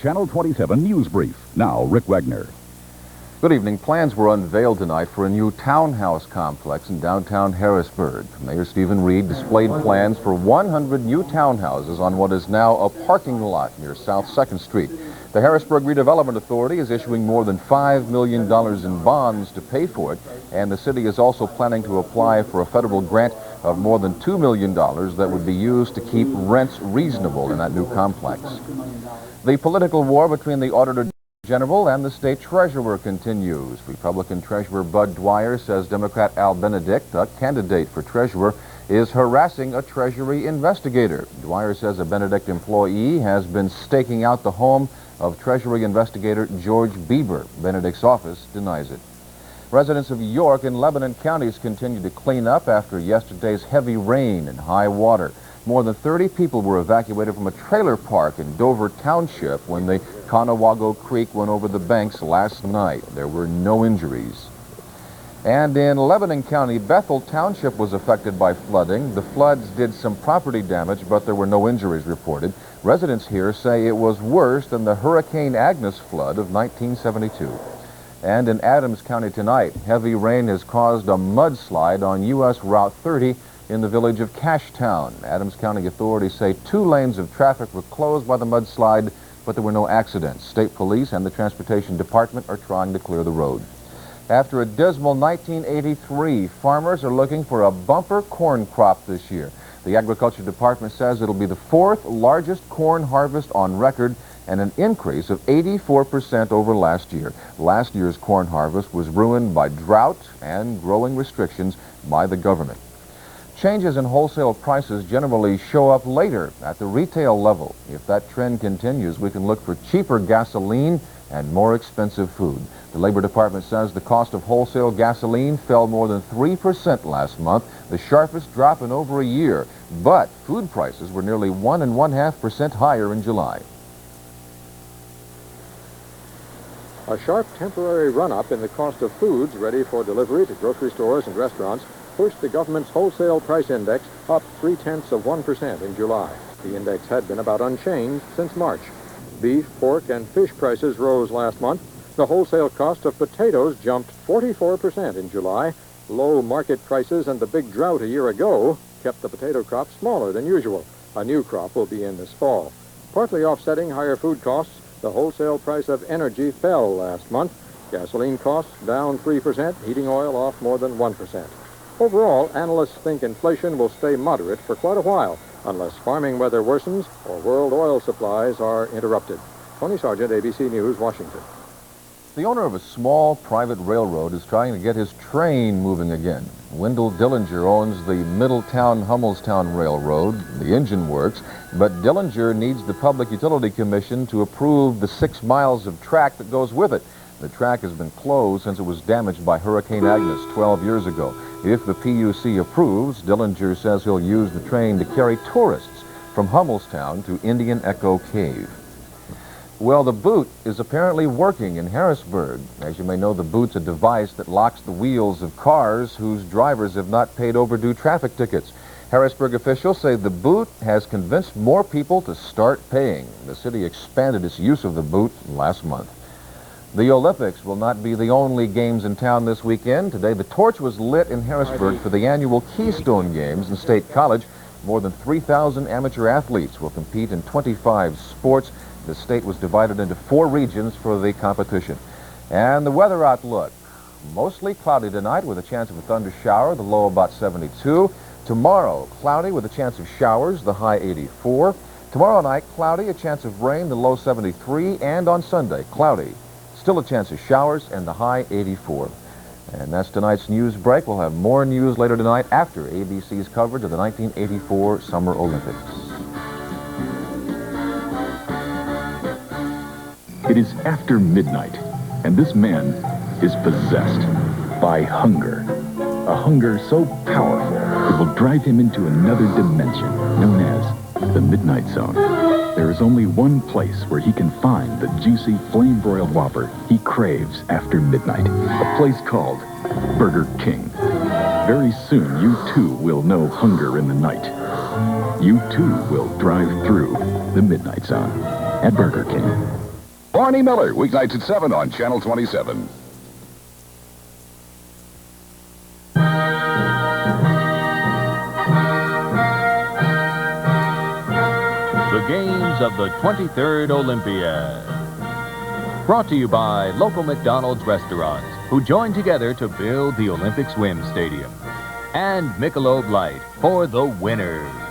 Channel 27 News Brief. Now, Rick Wagner. Good evening. Plans were unveiled tonight for a new townhouse complex in downtown Harrisburg. Mayor Stephen Reed displayed plans for 100 new townhouses on what is now a parking lot near South 2nd Street. The Harrisburg Redevelopment Authority is issuing more than $5 million in bonds to pay for it, and the city is also planning to apply for a federal grant of more than $2 million that would be used to keep rents reasonable in that new complex. The political war between the Auditor General and the state treasurer continues. Republican Treasurer Bud Dwyer says Democrat Al Benedict, a candidate for treasurer, is harassing a Treasury investigator. Dwyer says a Benedict employee has been staking out the home of Treasury investigator George Bieber. Benedict's office denies it. Residents of York and Lebanon counties continue to clean up after yesterday's heavy rain and high water. More than 30 people were evacuated from a trailer park in Dover Township when the Conewago Creek went over the banks last night. There were no injuries. And in Lebanon County, Bethel Township was affected by flooding. The floods did some property damage, but there were no injuries reported. Residents here say it was worse than the Hurricane Agnes flood of 1972. And in Adams County tonight, heavy rain has caused a mudslide on U.S. Route 30 in the village of Cashtown. Adams County authorities say 2 lanes of traffic were closed by the mudslide, but there were no accidents. State police and the Transportation Department are trying to clear the road. After a dismal 1983, farmers are looking for a bumper corn crop this year. The Agriculture Department says it'll be the 4th largest corn harvest on record and an increase of 84% over last year. Last year's corn harvest was ruined by drought and growing restrictions by the government. Changes in wholesale prices generally show up later at the retail level. If that trend continues, we can look for cheaper gasoline and more expensive food. The Labor Department says the cost of wholesale gasoline fell more than 3% last month, the sharpest drop in over a year. But food prices were nearly 1.5% higher in July. A sharp temporary run-up in the cost of foods ready for delivery to grocery stores and restaurants pushed the government's wholesale price index up 0.3% in July. The index had been about unchanged since March. Beef, pork, and fish prices rose last month. The wholesale cost of potatoes jumped 44% in July. Low market prices and the big drought a year ago kept the potato crop smaller than usual. A new crop will be in this fall. Partly offsetting higher food costs, the wholesale price of energy fell last month. Gasoline costs down 3%, heating oil off more than 1%. Overall, analysts think inflation will stay moderate for quite a while unless farming weather worsens or world oil supplies are interrupted. Tony Sargent, ABC News, Washington. The owner of a small private railroad is trying to get his train moving again. Wendell Dillinger owns the Middletown-Hummelstown Railroad. The engine works, but Dillinger needs the Public Utility Commission to approve the 6 miles of track that goes with it. The track has been closed since it was damaged by Hurricane Agnes 12 years ago. If the PUC approves, Dillinger says he'll use the train to carry tourists from Hummelstown to Indian Echo Cave. Well, the boot is apparently working in Harrisburg. As you may know, the boot's a device that locks the wheels of cars whose drivers have not paid overdue traffic tickets. Harrisburg officials say the boot has convinced more people to start paying. The city expanded its use of the boot last month. The Olympics will not be the only games in town this weekend. Today, the torch was lit in Harrisburg for the annual Keystone Games in State College. More than 3,000 amateur athletes will compete in 25 sports. The state was divided into 4 regions for the competition. And the weather outlook. Mostly cloudy tonight with a chance of a thunder shower, the low about 72. Tomorrow, cloudy with a chance of showers, the high 84. Tomorrow night, cloudy, a chance of rain, the low 73. And on Sunday, cloudy. Still a chance of showers and the high 84. And that's tonight's news break. We'll have more news later tonight after ABC's coverage of the 1984 Summer Olympics. It is after midnight, and this man is possessed by hunger. A hunger so powerful it will drive him into another dimension known as the Midnight Zone. There is only one place where he can find the juicy, flame-broiled Whopper he craves after midnight. A place called Burger King. Very soon, you too will know hunger in the night. You too will drive through the Midnight Zone at Burger King. Barney Miller, weeknights at 7 on Channel 27. The games of the 23rd Olympiad. Brought to you by local McDonald's restaurants, who joined together to build the Olympic Swim Stadium. And Michelob Light for the winners.